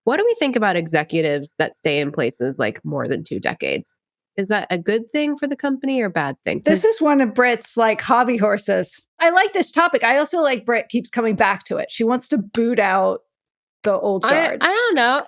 What do we think about executives that stay in places like more than 2 decades? Is that a good thing for the company or bad thing? This is one of Britt's like hobby horses. I like this topic. I also like Britt keeps coming back to it. She wants to boot out the old guard. I don't know.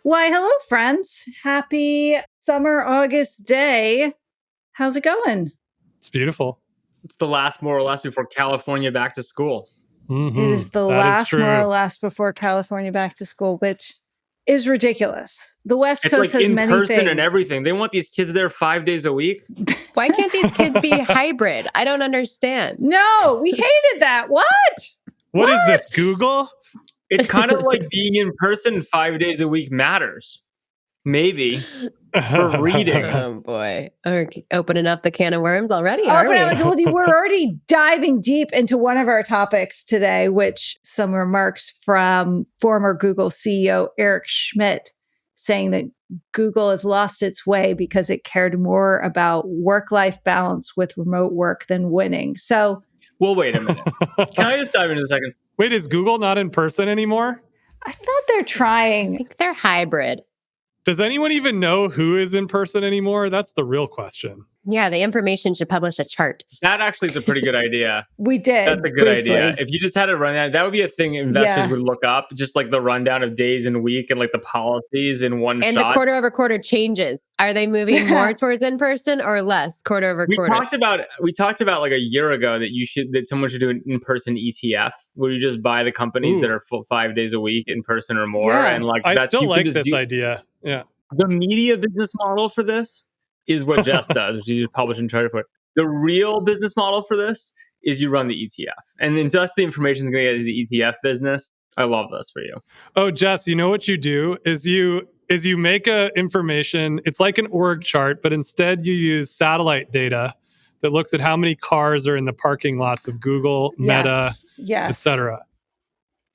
Why, hello, friends. Happy summer August day. How's it going? It's beautiful. It's the last, more or less, before California back to school. Mm-hmm. It is the last, more or less, before California back to school, which is ridiculous. The West Coast like has in many person things. And everything. They want these kids there 5 days a week. Why can't these kids be hybrid? I don't understand. No, we hated that. What? What is this, Google? It's kind of like being in person 5 days a week matters. Maybe. For reading. Oh, boy. Okay. Opening up the can of worms already, are we? We're already diving deep into one of our topics today, which some remarks from former Google CEO Eric Schmidt saying that Google has lost its way because it cared more about work-life balance with remote work than winning. So, well, wait a minute. Can I just dive into a second? Wait, is Google not in person anymore? I thought they're I trying. think they're hybrid. Does anyone even know who is in person anymore? That's the real question. Yeah, the information should publish a chart. That actually is a pretty good idea. We did. That's a good idea. If you just had a rundown, that would be a thing investors would look up, just like the rundown of days and week and like the policies in one shot. And the quarter over quarter changes. Are they moving more towards in person or less quarter over quarter? We talked about like a year ago that someone should do an in-person ETF where you just buy the companies that are full 5 days a week in person or more. Yeah. And like I still like this idea. Yeah. The media business model for this is what Jess does, which you just publish and charge for it. The real business model for this is you run the ETF. And then just the information is going to get to the ETF business. I love this for you. Oh, Jess, you know what you do is you make a information. It's like an org chart, but instead you use satellite data that looks at how many cars are in the parking lots of Google, Meta, etc.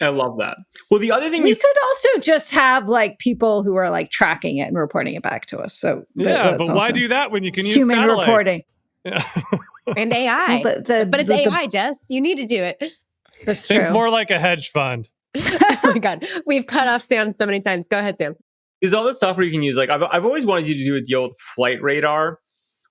I love that. Well, the other thing we could also just have like people who are like tracking it and reporting it back to us. So but why do that when you can use human satellites? Reporting and AI? But it's AI, Jess. You need to do it. That's true. Think more like a hedge fund. Oh my God, we've cut off Sam so many times. Go ahead, Sam. There's all this software you can use. Like I've always wanted you to do a deal with Flight Radar,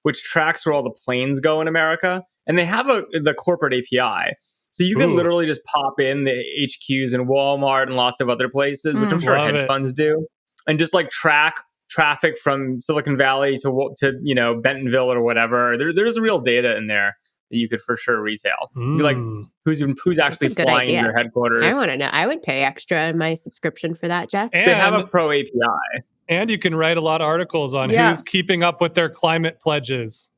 which tracks where all the planes go in America, and they have the corporate API. So you can literally just pop in the HQs in Walmart and lots of other places, which I'm sure hedge funds do, and just like track traffic from Silicon Valley to Bentonville or whatever. There's real data in there that you could for sure retail. Be like who's actually flying in their headquarters. I want to know. I would pay extra in my subscription for that, Jess. They have a pro API. And you can write a lot of articles on who's keeping up with their climate pledges.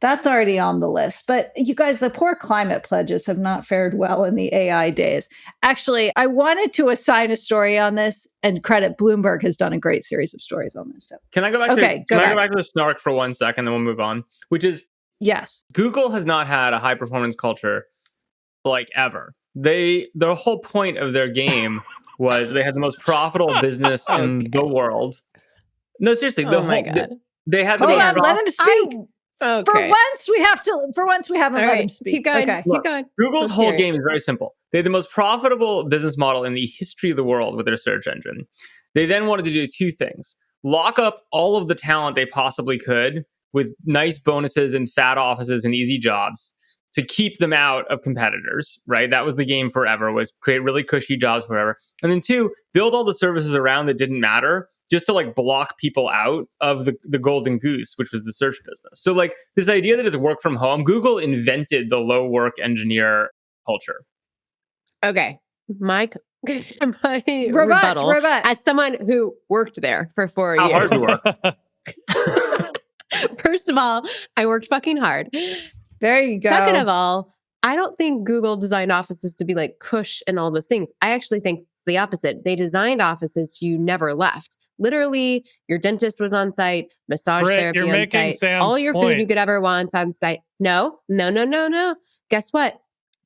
That's already on the list. But you guys, the poor climate pledges have not fared well in the AI days. Actually, I wanted to assign a story on this and credit Bloomberg has done a great series of stories on this. So. Can I go back to the snark for 1 second, then we'll move on? Which is, yes, Google has not had a high performance culture like ever. The whole point of their game was they had the most profitable business in the world. No, seriously. They had Hold on, let him speak. Okay. For once we haven't let him speak. Keep going. Okay. Keep going. Google's whole game is very simple. They had the most profitable business model in the history of the world with their search engine. They then wanted to do two things: lock up all of the talent they possibly could with nice bonuses and fat offices and easy jobs to keep them out of competitors, right? That was the game forever, was create really cushy jobs forever. And then two, build all the services around that didn't matter, just to like block people out of the golden goose, which was the search business. So like this idea that it's work from home, Google invented the low work engineer culture. Okay. My rebuttal as someone who worked there for 4 years. How hard to work? First of all, I worked fucking hard. There you go. Second of all, I don't think Google designed offices to be like cush and all those things. I actually think it's the opposite. They designed offices so you never left. literally your dentist was on site, massage Britt, therapy you're on making site, Sam's all your food you point. could ever want on site. No, no, no, no, no. Guess what?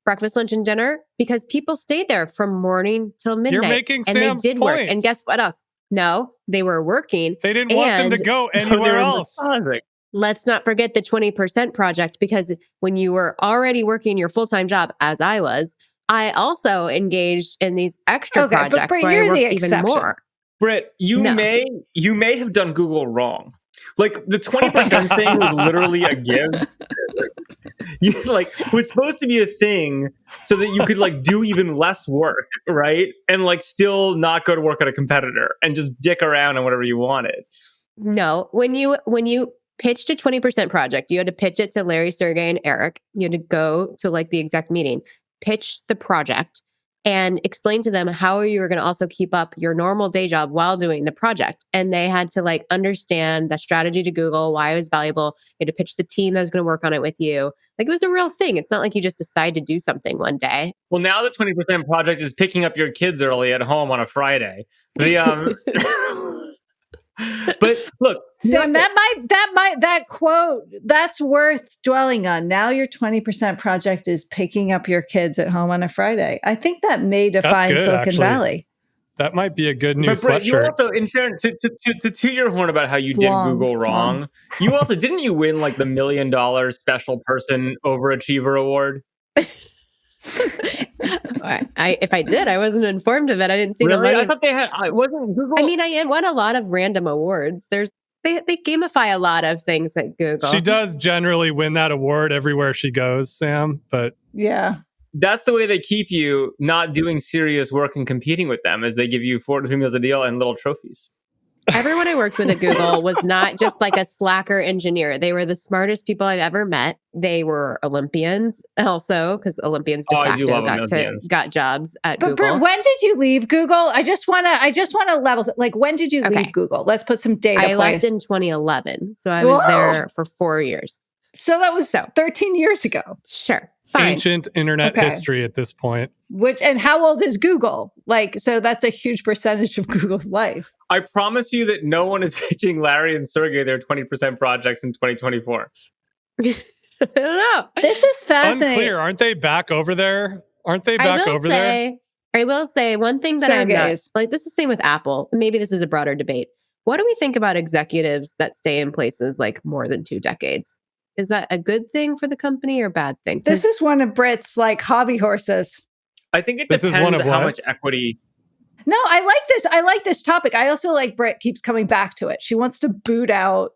Breakfast, lunch, and dinner, because people stayed there from morning till midnight. You're making and Sam's they did work. point. And guess what else? No, they were working. They didn't want them to And go They anywhere were else. massaging. let's not forget the 20% project, because when you were already working your full-time job, as I was, I also engaged in these extra Okay, but projects Britt, where I you're worked the even exception. more. Britt, you No. may have done Google wrong. Like the 20% thing was literally a give. It was supposed to be a thing so that you could do even less work, right? And still not go to work at a competitor and just dick around on whatever you wanted. No, when you pitched a 20% project, you had to pitch it to Larry, Sergey, and Eric. You had to go to the exec meeting, pitch the project, and explain to them how you were going to also keep up your normal day job while doing the project. And they had to understand the strategy to Google, why it was valuable. You had to pitch the team that was going to work on it with you. It was a real thing. It's not like you just decide to do something one day. Well, now the 20% project is picking up your kids early at home on a Friday. But look, Sam, that quote, that's worth dwelling on. Now your 20% project is picking up your kids at home on a Friday. I think that may define good, Silicon actually. Valley. That might be a good new But Brett, you sweatshirt. also, in fairness, to toot your horn about how you did Google wrong, you also didn't you win the $1 million special person overachiever award? If I did, I wasn't informed of it. I didn't see the Really? money. I thought they had. Wasn't Google? I won a lot of random awards. They gamify a lot of things at Google. She does generally win that award everywhere she goes, Sam. But yeah, that's the way they keep you not doing serious work and competing with them, as they give you 4 to 3 meals a deal and little trophies. Everyone I worked with at Google was not just a slacker engineer. They were the smartest people I've ever met. They were Olympians also, because Olympians de facto got jobs at Google. But when did you leave Google? I just want to level. When did you leave Google? Let's put some data. I left in 2011, so I was there for 4 years. So that was 13 years ago. Sure. Fine. Ancient internet history at this point. And how old is Google? So that's a huge percentage of Google's life. I promise you that no one is pitching Larry and Sergey their 20% projects in 2024. I don't know. This is fascinating. Unclear. Aren't they back over there? There? I will say one thing that I'm not, this is the same with Apple. Maybe this is a broader debate. What do we think about executives that stay in places more than 2 decades? Is that a good thing for the company or a bad thing? This is one of Britt's hobby horses. I think it depends on how much equity. No, I like this. I like this topic. I also like Britt keeps coming back to it. She wants to boot out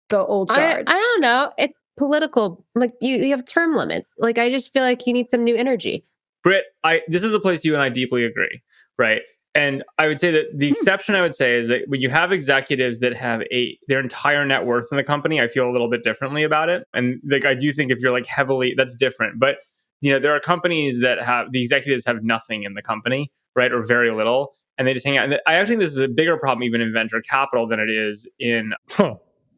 the old guard. I don't know. It's political. You have term limits. I just feel like you need some new energy. Britt, this is a place you and I deeply agree, right? And I would say that the exception I would say is that when you have executives that have their entire net worth in the company, I feel a little bit differently about it. And I do think if you're heavily, that's different. But there are companies that have the executives have nothing in the company, right, or very little, and they just hang out. And I actually think this is a bigger problem even in venture capital than it is in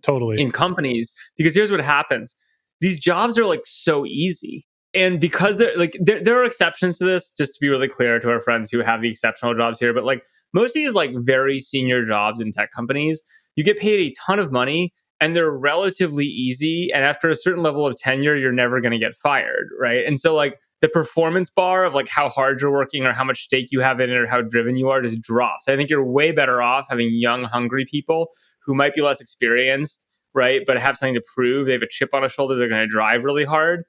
totally in companies, because here's what happens: these jobs are so easy. And because there are exceptions to this, just to be really clear to our friends who have the exceptional jobs here, but most of these very senior jobs in tech companies, you get paid a ton of money and they're relatively easy. And after a certain level of tenure, you're never going to get fired, right? And so the performance bar of how hard you're working or how much stake you have in it or how driven you are just drops. I think you're way better off having young, hungry people who might be less experienced, right, but have something to prove. They have a chip on a shoulder. They're going to drive really hard.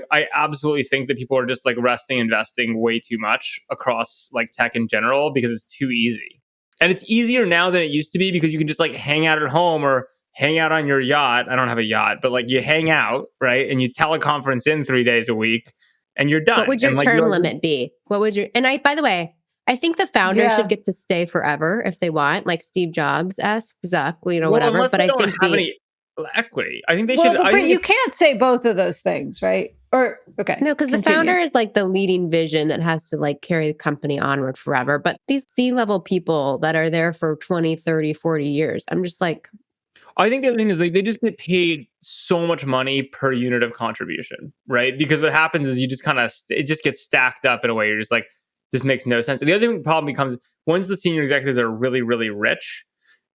I absolutely think that people are just investing way too much across tech in general because it's too easy. And it's easier now than it used to be because you can just hang out at home or hang out on your yacht. I don't have a yacht, but you hang out, right? And you teleconference in 3 days a week and you're done. What would your term limit be? By the way, I think the founder should get to stay forever if they want, Steve Jobs-esque, Zuck, whatever. But I think any equity. I think they should. But you can't say both of those things, right? Or okay. No, because the founder is the leading vision that has to carry the company onward forever. But these C-level people that are there for 20, 30, 40 years, I'm just I think the other thing is they just get paid so much money per unit of contribution, right? Because what happens is you just it just gets stacked up in a way you're just this makes no sense. And the other problem becomes once the senior executives are really, really rich,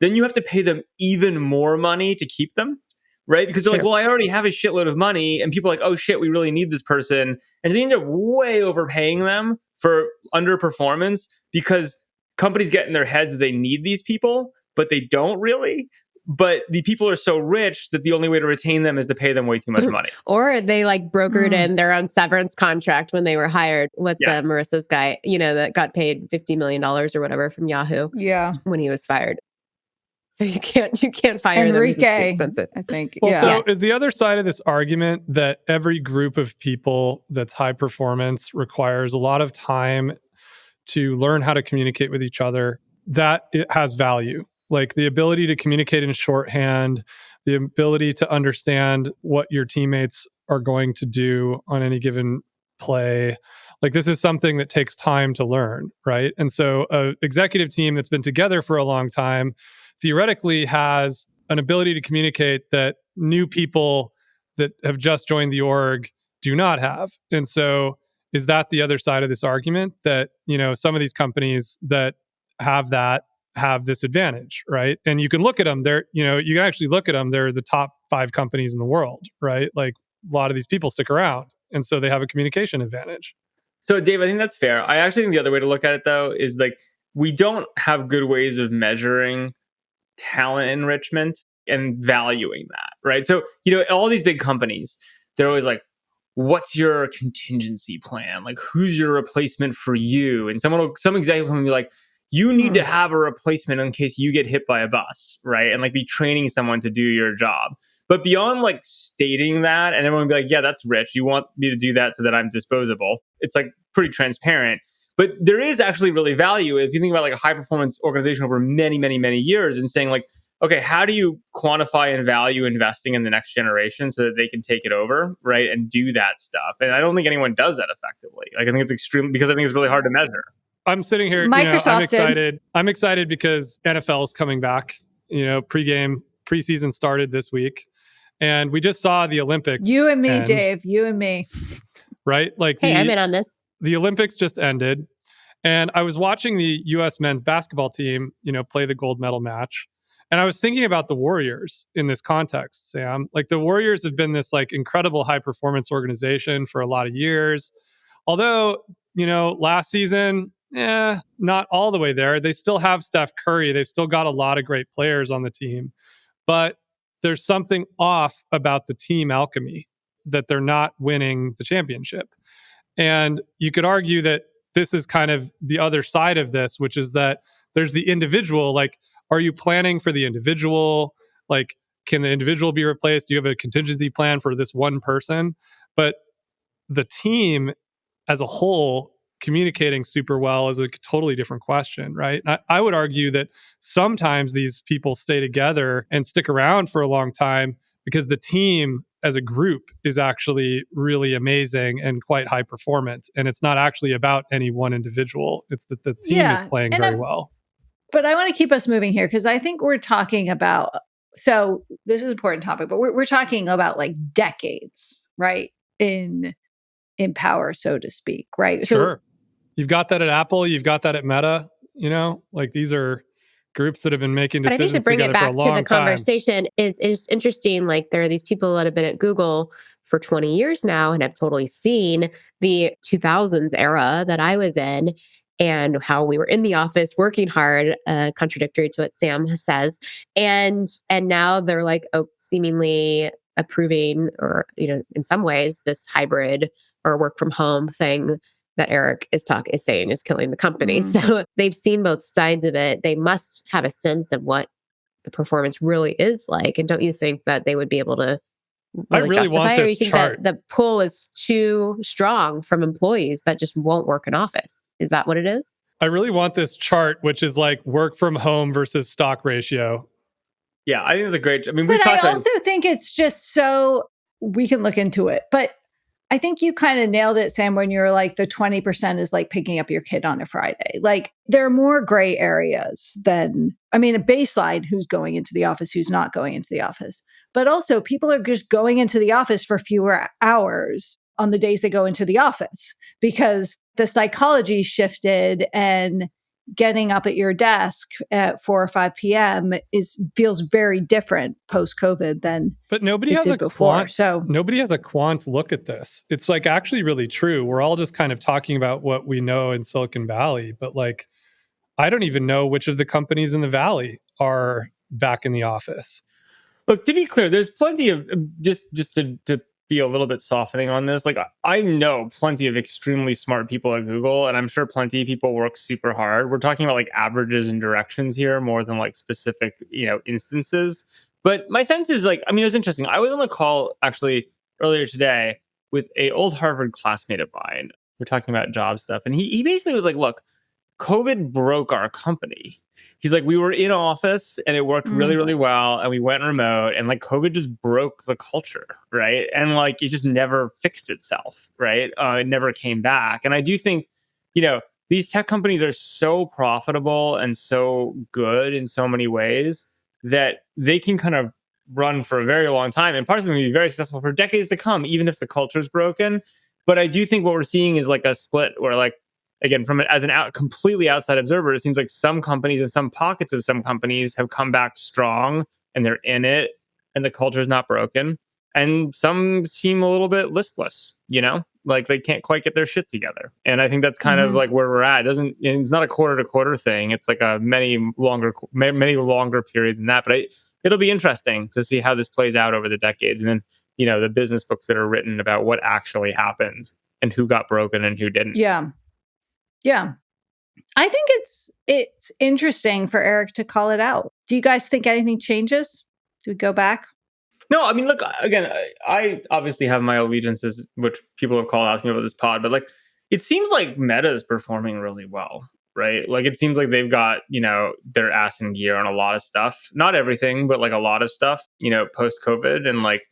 then you have to pay them even more money to keep them, right? Because they're like, well, I already have a shitload of money. And people are like, oh shit, we really need this person. And so they end up way overpaying them for underperformance because companies get in their heads that they need these people, but they don't really. But the people are so rich that the only way to retain them is to pay them way too much money. Or they like brokered in their own severance contract when they were hired. What's Marissa's guy, that got paid $50 million or whatever from Yahoo when he was fired. So you can't fire Enrique, them because it's too expensive. I think. Well, so is the other side of this argument that every group of people that's high performance requires a lot of time to learn how to communicate with each other, that it has value. Like the ability to communicate in shorthand, the ability to understand what your teammates are going to do on any given play. Like this is something that takes time to learn, right? And so an executive team that's been together for a long time theoretically has an ability to communicate that new people that have just joined the org do not have. And so is that the other side of this argument that, some of these companies that have this advantage, right? And you can look at them, you can actually look at them, they're the top 5 companies in the world, right? Like a lot of these people stick around. And so they have a communication advantage. So Dave, I think that's fair. I actually think the other way to look at it though, is like, we don't have good ways of measuring talent enrichment and valuing that, right? So, all these big companies, they're always like, what's your contingency plan? Like, who's your replacement for you? And some executive will be like, you need to have a replacement in case you get hit by a bus, right? And like be training someone to do your job. But beyond like stating that, and everyone will be like, yeah, that's rich. You want me to do that so that I'm disposable. It's like pretty transparent. But there is actually really value if you think about like a high performance organization over many, many, many years and saying like, okay, how do you quantify and value investing in the next generation so that they can take it over, right? And do that stuff. And I don't think anyone does that effectively. Like I think it's extreme because I think it's really hard to measure. I'm sitting here, Microsoft I'm excited. I'm excited because NFL is coming back. Preseason started this week. And we just saw the Olympics. You and me, Dave. You and me. Right? Like I'm in on this. The Olympics just ended. And I was watching the U.S. men's basketball team, play the gold medal match. And I was thinking about the Warriors in this context, Sam. Like the Warriors have been this like incredible high performance organization for a lot of years. Although, last season, not all the way there. They still have Steph Curry. They've still got a lot of great players on the team. But there's something off about the team alchemy that they're not winning the championship. And you could argue that this is kind of the other side of this, which is that there's the individual. Like, are you planning for the individual? Like, can the individual be replaced? Do you have a contingency plan for this one person? But the team as a whole communicating super well is a totally different question, right? I would argue that sometimes these people stay together and stick around for a long time because the team as a group is actually really amazing and quite high performance. And it's not actually about any one individual. It's that the team is playing very well. But I want to keep us moving here because I think we're talking about, so this is an important topic, but we're talking about like decades, right? In power, so to speak, right? Sure. You've got that at Apple. You've got that at Meta. Like these are groups that have been making decisions together for a long time. But I think to bring it back to the conversation is interesting. Like there are these people that have been at Google for 20 years now and have totally seen the 2000s era that I was in and how we were in the office working hard, contradictory to what Sam says. And now they're like seemingly approving or, in some ways, this hybrid or work from home thing that Eric is saying is killing the company. So they've seen both sides of it. They must have a sense of what the performance really is like. And don't you think that they would be able to really justify want it? this Or you think chart. that the pull is too strong from employees that just won't work in office? Is that what it is? I really want this chart, which is like work from home versus stock ratio. Yeah, I think it's a great. But I also think it's just so we can look into it. But I think you kind of nailed it, Sam, when you're like the 20% is like picking up your kid on a Friday. Like there are more gray areas than, a baseline, who's going into the office, who's not going into the office. But also people are just going into the office for fewer hours on the days they go into the office because the psychology shifted and getting up at your desk at 4 or 5 p.m. feels very different post-COVID than But nobody it has did a before. quant. So Nobody has a quant look at this. It's like actually really true. We're all just kind of talking about what we know in Silicon Valley, but like I don't even know which of the companies in the Valley are back in the office. Look, to be clear, there's plenty of just to be a little bit softening on this. Like I know plenty of extremely smart people at Google, and I'm sure plenty of people work super hard. We're talking about like averages and directions here more than like specific, instances. But my sense is like, I mean, it was interesting. I was on a call actually earlier today with a old Harvard classmate of mine. We're talking about job stuff, and he basically was like, "Look, COVID broke our company." He's like, we were in office and it worked really, really well. And we went remote and like COVID just broke the culture. Right. And like it just never fixed itself. Right. It never came back. And I do think, these tech companies are so profitable and so good in so many ways that they can kind of run for a very long time. And parts of them will be very successful for decades to come, even if the culture is broken. But I do think what we're seeing is like a split where like, again, as an completely outside observer, it seems like some companies and some pockets of some companies have come back strong and they're in it and the culture is not broken. And some seem a little bit listless, like they can't quite get their shit together. And I think that's kind of like where we're at. It's not a quarter to quarter thing. It's like a many longer period than that. But it'll be interesting to see how this plays out over the decades. And then, the business books that are written about what actually happened and who got broken and who didn't. Yeah. Yeah. I think it's interesting for Eric to call it out. Do you guys think anything changes? Do we go back? No, I mean, look, again, I obviously have my allegiances, which people have called out to me about this pod, but like, it seems like Meta is performing really well, right? Like, it seems like they've got, their ass in gear on a lot of stuff. Not everything, but like a lot of stuff, post-COVID. And like,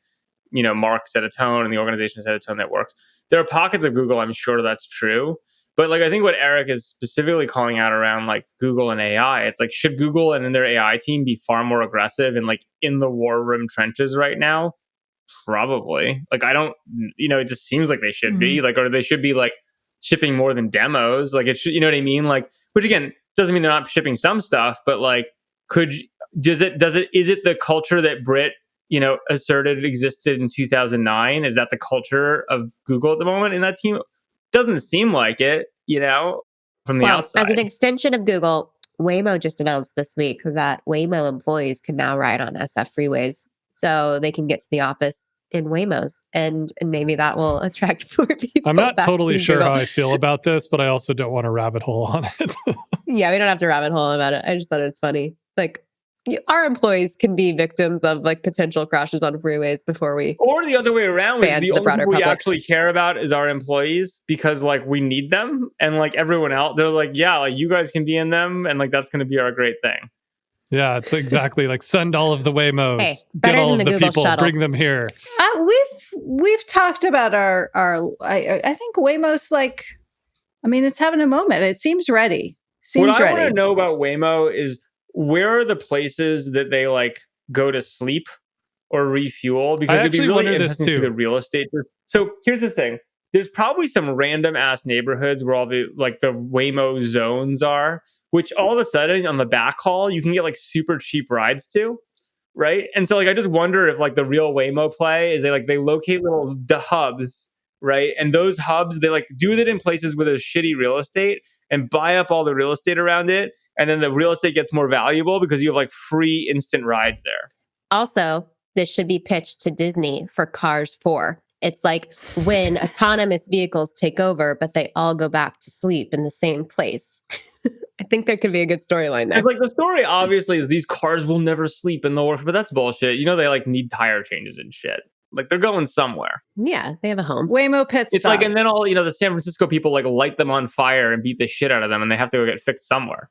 Mark set a tone and the organization set a tone that works. There are pockets of Google, I'm sure that's true. But like, I think what Eric is specifically calling out around like Google and AI, it's like, should Google and their AI team be far more aggressive and like in the war room trenches right now? Probably. Like, I don't, it just seems like they should be like, or they should be like shipping more than demos. Like it should, you know what I mean? Like, which again, doesn't mean they're not shipping some stuff, but like, is it the culture that Britt, asserted existed in 2009? Is that the culture of Google at the moment in that team? Doesn't seem like it, from the outside. As an extension of Google, Waymo just announced this week that Waymo employees can now ride on SF freeways, so they can get to the office in Waymos, and maybe that will attract more people. I'm not back totally to sure Google. how I feel about this, but I also don't want to rabbit hole on it. Yeah, we don't have to rabbit hole about it. I just thought it was funny. Like, our employees can be victims of like potential crashes on freeways before we, or the other way around, is the only broader people we public. actually care about is our employees, because like we need them, and like everyone else, they're like, yeah, like you guys can be in them, and like that's going to be our great thing. Yeah, it's exactly like send all of the Waymos, Hey, get better all than of the the Google people, shuttle. bring them here. We've talked about our I think Waymo's like, I mean, it's having a moment. It seems ready. What I want to know about Waymo is, where are the places that they like go to sleep or refuel? Because it'd be actually really wonder this interesting to see too. the real estate. So here's the thing. There's probably some random ass neighborhoods where all the like the Waymo zones are, which all of a sudden on the backhaul, you can get like super cheap rides to. Right. And so like, I just wonder if like the real Waymo play is they locate the hubs. Right. And those hubs, they like do that in places where there's shitty real estate and buy up all the real estate around it. And then the real estate gets more valuable because you have like free instant rides there. Also, this should be pitched to Disney for Cars 4. It's like when autonomous vehicles take over, but they all go back to sleep in the same place. I think there could be a good storyline there. It's like the story obviously is these cars will never sleep in the work, but that's bullshit. They like need tire changes and shit. Like they're going somewhere. Yeah, they have a home. Waymo pit It's stop. like, and then all, the San Francisco people like light them on fire and beat the shit out of them, and they have to go get fixed somewhere.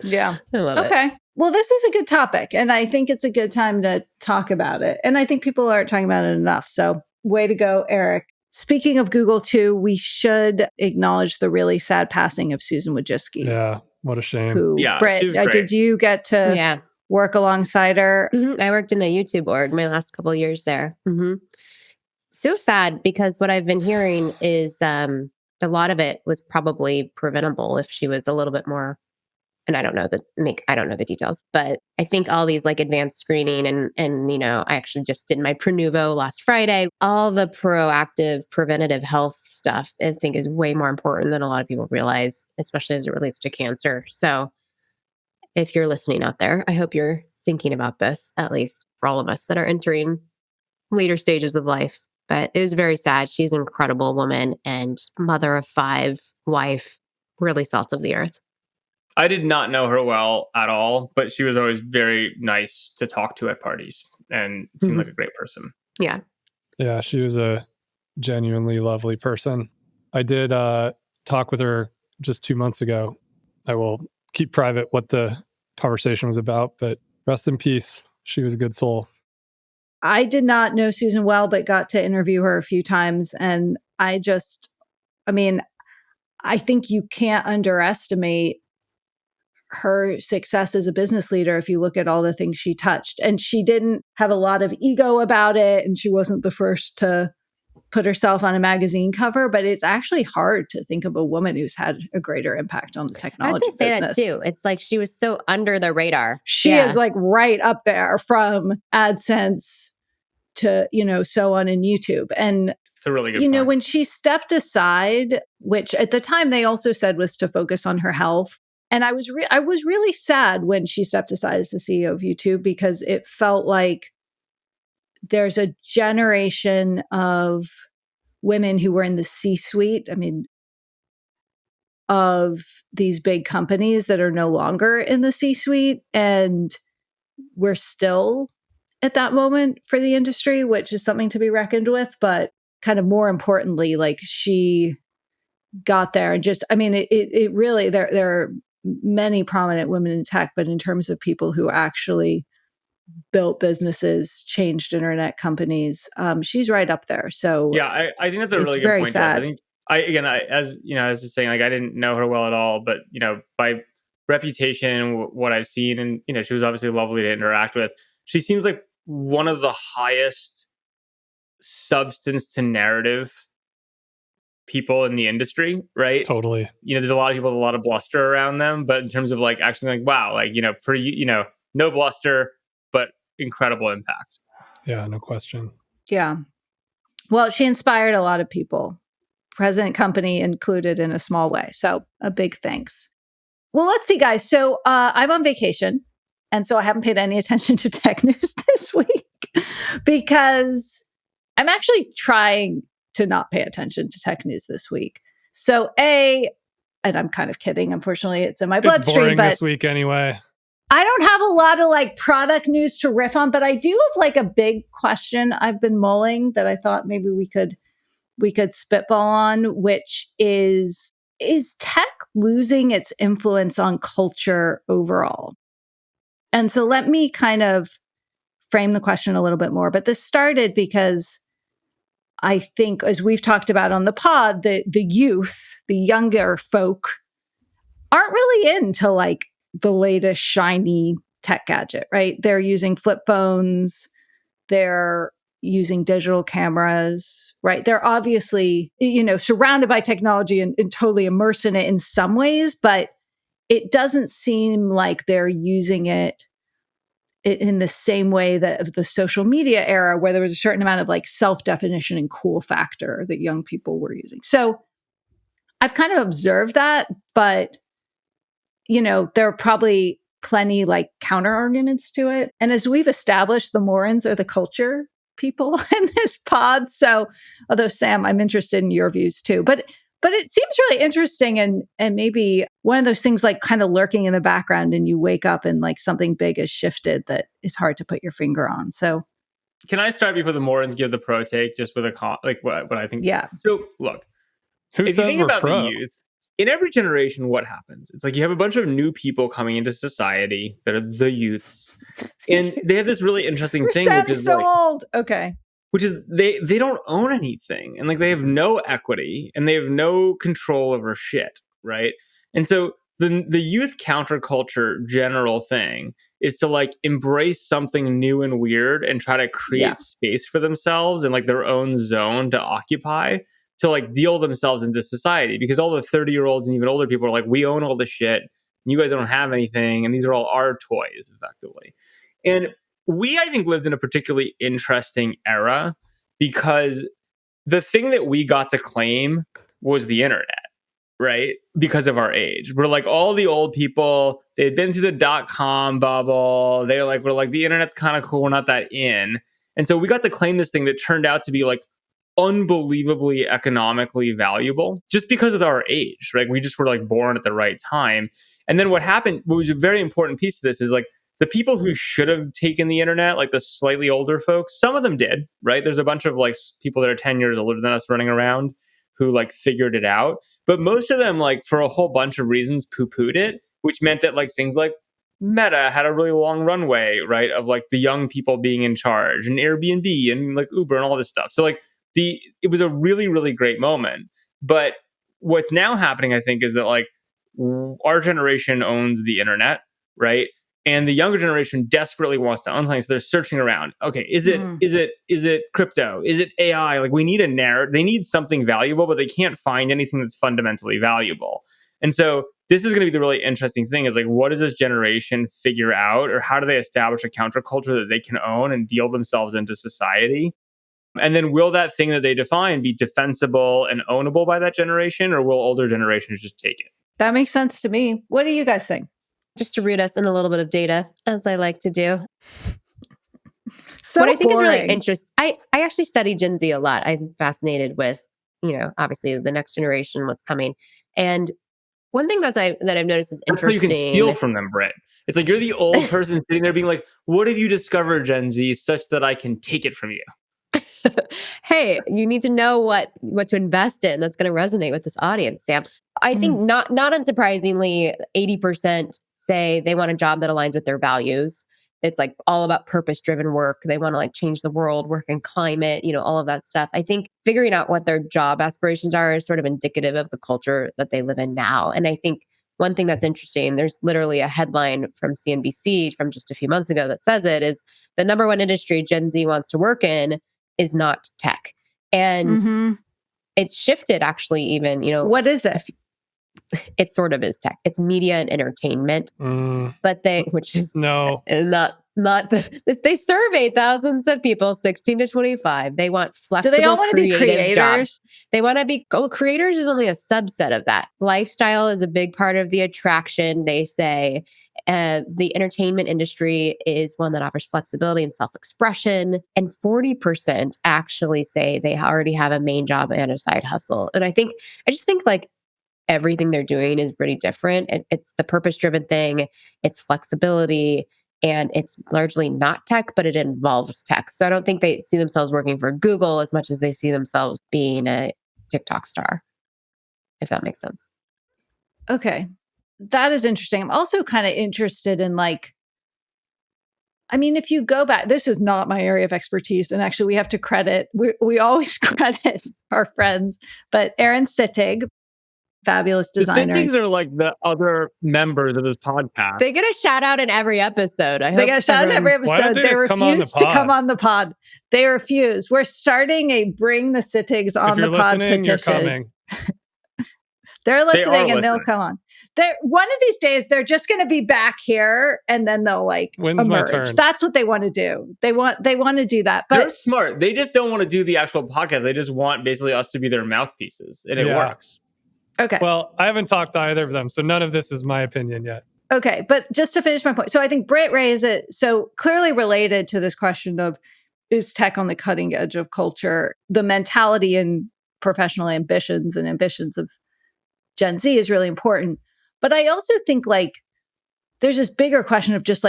Yeah. I love it. Okay. Well, this is a good topic, and I think it's a good time to talk about it. And I think people aren't talking about it enough. So way to go, Eric. Speaking of Google too, we should acknowledge the really sad passing of Susan Wojcicki. Yeah, what a shame. Who, Yeah, Britt, she's great. did you get to work alongside her? Mhm. I worked in the YouTube org my last couple of years there. So sad, because what I've been hearing is a lot of it was probably preventable if she was a little bit more, and I don't know the details, but I think all these like advanced screening and I actually just did my Prenuvo last Friday. All the proactive preventative health stuff I think is way more important than a lot of people realize, especially as it relates to cancer. So if you're listening out there, I hope you're thinking about this, at least for all of us that are entering later stages of life. But it was very sad. She's an incredible woman and mother of 5, wife, really salt of the earth. I did not know her well at all, but she was always very nice to talk to at parties and seemed like a great person. Yeah. Yeah, she was a genuinely lovely person. I did talk with her just 2 months ago. I will keep private what the conversation was about, but rest in peace. She was a good soul. I did not know Susan well, but got to interview her a few times. And I think you can't underestimate her success as a business leader if you look at all the things she touched. And she didn't have a lot of ego about it. And she wasn't the first to put herself on a magazine cover, but it's actually hard to think of a woman who's had a greater impact on the technology I was going to say business. that too. It's like she was so under the radar. She is like right up there from AdSense to, so on in YouTube. And it's a really good point. When she stepped aside, which at the time they also said was to focus on her health. And I was really sad when she stepped aside as the CEO of YouTube, because it felt like there's a generation of women who were in the C-suite, of these big companies that are no longer in the C-suite. And we're still at that moment for the industry, which is something to be reckoned with. But kind of more importantly, like she got there and just, it really, there are many prominent women in tech, but in terms of people who actually built businesses, changed internet companies, she's right up there. So yeah, I think that's a really good very point. Sad. I think as I was just saying, like, I didn't know her well at all, but by reputation, what I've seen, and she was obviously lovely to interact with. She seems like one of the highest substance to narrative people in the industry, right? Totally. There's a lot of people with a lot of bluster around them, but in terms of like actually like, wow, like, for no bluster, but incredible impact. Yeah, no question. Yeah. Well, she inspired a lot of people, present company included in a small way. So a big thanks. Well, let's see, guys. So I'm on vacation. And so I haven't paid any attention to tech news this week because I'm actually trying to not pay attention to tech news this week. So and I'm kind of kidding. Unfortunately, it's in my bloodstream. It's boring but this week anyway. I don't have a lot of like product news to riff on, but I do have like a big question I've been mulling that I thought maybe we could spitball on, which is tech losing its influence on culture overall? And so let me kind of frame the question a little bit more. But this started because I think, as we've talked about on the pod, the youth, the younger folk, aren't really into like the latest shiny tech gadget, right? They're using flip phones, they're using digital cameras, right? They're obviously, surrounded by technology and totally immersed in it in some ways, but it doesn't seem like they're using it in the same way that of the social media era, where there was a certain amount of like self-definition and cool factor that young people were using. So I've kind of observed that, but there are probably plenty like counter arguments to it. And as we've established, the Morans are the culture people in this pod. So although Sam, I'm interested in your views too, but it seems really interesting and maybe one of those things like kind of lurking in the background and you wake up and like something big has shifted that is hard to put your finger on. So can I start before the Morans give the pro take just with what I think? Yeah. So look, Who if says you think we're about pro? the youth, in every generation, what happens? It's like you have a bunch of new people coming into society that are the youths, and they have this really interesting thing, which is so like, old. Okay. which is they don't own anything, and like they have no equity, and they have no control over shit, right? And so the youth counterculture general thing is to like embrace something new and weird and try to create space for themselves and like their own zone to occupy. to like deal themselves into society, because all the 30-year-olds and even older people are like, we own all this shit. You guys don't have anything. And these are all our toys, effectively. And we, I think, lived in a particularly interesting era because the thing that we got to claim was the internet, right? Because of our age. We're like all the old people, they had been through the dot-com bubble. They were like, the internet's kind of cool. We're not that in. And so we got to claim this thing that turned out to be like unbelievably economically valuable just because of our age, right? We just were like born at the right time. And then what happened, what was a very important piece to this is like the people who should have taken the internet, like the slightly older folks, some of them did, right? There's a bunch of like people that are 10 years older than us running around who like figured it out. But most of them, like for a whole bunch of reasons, poo-pooed it, which meant that like things like Meta had a really long runway, right? Of like the young people being in charge, and Airbnb and like Uber and all this stuff. So like it was a really, really great moment. But what's now happening, I think, is that like our generation owns the internet, right? And the younger generation desperately wants to own something, so they're searching around. Okay, is it crypto? Is it AI? Like we need a narrative. They need something valuable, but they can't find anything that's fundamentally valuable. And so this is going to be the really interesting thing: is like, what does this generation figure out, or how do they establish a counterculture that they can own and deal themselves into society? And then will that thing that they define be defensible and ownable by that generation, or will older generations just take it? That makes sense to me. What do you guys think? Just to root us in a little bit of data, as I like to do. So what I think boring. is really interesting, I actually study Gen Z a lot. I'm fascinated with, obviously the next generation, what's coming. And one thing that I've noticed is interesting. That's how you can steal from them, Britt. It's like you're the old person sitting there being like, what have you discovered, Gen Z, such that I can take it from you? Hey, you need to know what to invest in that's going to resonate with this audience, Sam. I think not unsurprisingly, 80% say they want a job that aligns with their values. It's like all about purpose-driven work. They want to like change the world, work in climate, all of that stuff. I think figuring out what their job aspirations are is sort of indicative of the culture that they live in now. And I think one thing that's interesting, there's literally a headline from CNBC from just a few months ago that says it is the number one industry Gen Z wants to work in is not tech. And it's shifted actually even, What is it? It sort of is tech. It's media and entertainment, but which is not they surveyed thousands of people, 16 to 25. They want flexible, do they all want to be creators? Jobs. They want to be, creators is only a subset of that. Lifestyle is a big part of the attraction, they say. The entertainment industry is one that offers flexibility and self-expression. And 40% actually say they already have a main job and a side hustle. And I just think like everything they're doing is pretty different. It's the purpose-driven thing. It's flexibility. And it's largely not tech, but it involves tech. So I don't think they see themselves working for Google as much as they see themselves being a TikTok star, if that makes sense. Okay. That is interesting. I'm also kind of interested in if you go back, this is not my area of expertise. And actually we have to credit, we always credit our friends, but Aaron Sittig, fabulous designer. The Sittigs are like the other members of this podcast. They get a shout out in every episode. They get a shout out in every episode. They refuse to come on the pod. They refuse. We're starting a Bring the Sittigs on the pod petition. You're coming. They're listening and they'll come on. One of these days, they're just going to be back here and then they'll When's emerge. My turn? That's what they want to do. They want to do that. But they're smart. They just don't want to do the actual podcast. They just want basically us to be their mouthpieces, and it works. Okay. Well, I haven't talked to either of them, so none of this is my opinion yet. Okay. But just to finish my point. So I think Britt raised it so clearly related to this question of, is tech on the cutting edge of culture? The mentality and professional ambitions of Gen Z is really important. But I also think there's this bigger question of just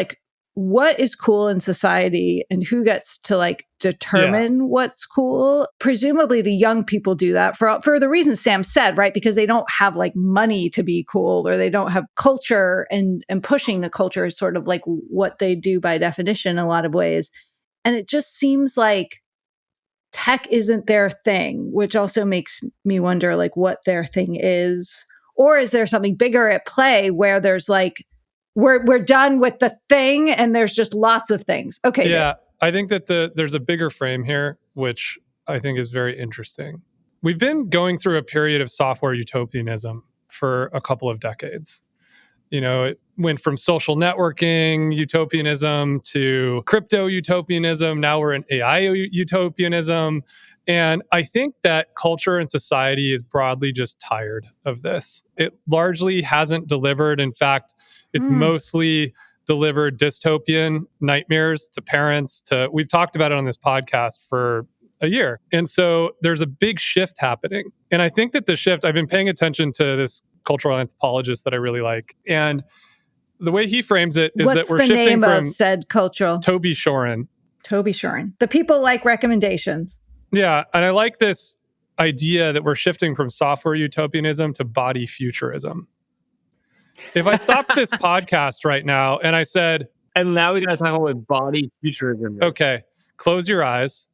what is cool in society and who gets to determine what's cool. Presumably the young people do that for the reasons Sam said, right? Because they don't have money to be cool, or they don't have culture, and pushing the culture is sort of what they do by definition in a lot of ways. And it just seems like tech isn't their thing, which also makes me wonder what their thing is. Or is there something bigger at play where there's we're done with the thing and there's just lots of things? Okay. Yeah, I think that there's a bigger frame here, which I think is very interesting. we've been going through a period of software utopianism for a couple of decades. It went from social networking utopianism to crypto utopianism. Now we're in AI utopianism. And I think that culture and society is broadly just tired of this. It largely hasn't delivered. In fact, it's mostly delivered dystopian nightmares to parents. We've talked about it on this podcast for a year. And so there's a big shift happening. And I think that the shift, I've been paying attention to this cultural anthropologist that I really like. And the way he frames it is that we're shifting What's the name from of said cultural? Toby Shorin. Toby Shorin. The people like recommendations. Yeah. And I like this idea that we're shifting from software utopianism to body futurism. If I stopped this podcast right now and I said, and now we got to talk about what body futurism is. Okay, close your eyes